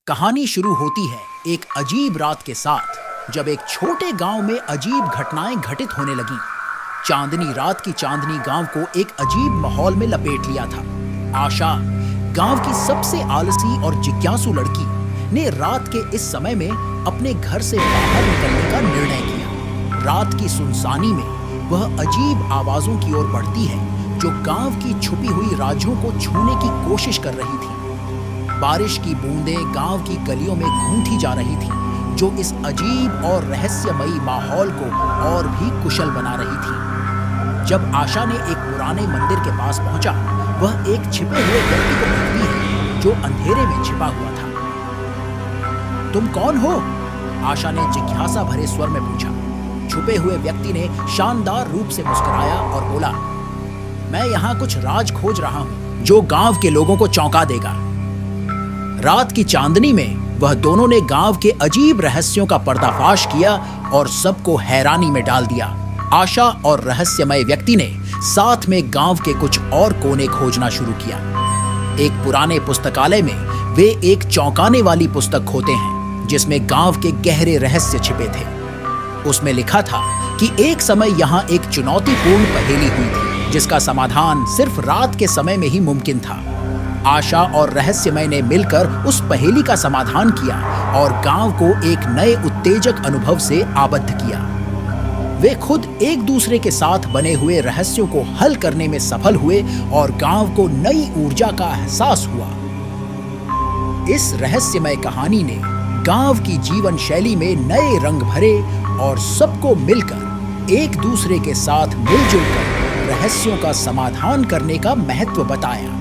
कहानी शुरू होती है एक अजीब रात के साथ, जब एक छोटे गांव में अजीब घटनाएं घटित होने लगीं। चांदनी रात की चांदनी गांव को एक अजीब माहौल में लपेट लिया था। आशा, गांव की सबसे आलसी और जिज्ञासु लड़की, ने रात के इस समय में अपने घर से बाहर निकलने का निर्णय किया। रात की सुनसानी में वह अजीब आवाजों की ओर बढ़ती है जो गांव की छुपी हुई राजों को छूने की कोशिश कर रही थी। बारिश की बूंदें गांव की गलियों में घूमती जा रही थी, जो इस अजीब और रहस्यमयी माहौल को और भी कुशल बना रही थी। जब आशा ने एक पुराने मंदिर के पास पहुंचा, वह एक छिपे हुए व्यक्ति को देखती है जो अंधेरे में छिपा हुआ था। तुम कौन हो? आशा ने जिज्ञासा भरे स्वर में पूछा। छुपे हुए व्यक्ति ने शानदार रूप से मुस्कुराया और बोला, मैं यहाँ कुछ राज खोज रहा हूँ जो गांव के लोगों को चौंका देगा। रात की चांदनी में वह दोनों ने गांव के अजीब रहस्यों का पर्दाफाश किया और सबको हैरानी में डाल दिया। आशा और रहस्यमय व्यक्ति ने साथ में गांव के कुछ और कोने खोजना शुरू किया। एक पुराने पुस्तकालय में वे एक चौंकाने वाली पुस्तक खोते हैं जिसमें गांव के गहरे रहस्य छिपे थे। उसमें लिखा था कि एक समय यहाँ एक चुनौतीपूर्ण पहेली हुई थी जिसका समाधान सिर्फ रात के समय में ही मुमकिन था। आशा और रहस्यमय ने मिलकर उस पहेली का समाधान किया और गांव को एक नए उत्तेजक अनुभव से आबद्ध किया। वे खुद एक दूसरे के साथ बने हुए रहस्यों को हल करने में सफल हुए और गांव को नई ऊर्जा का एहसास हुआ। इस रहस्यमय कहानी ने गांव की जीवन शैली में नए रंग भरे और सबको मिलकर एक दूसरे के साथ मिलजुल कर रहस्यों का समाधान करने का महत्व बताया।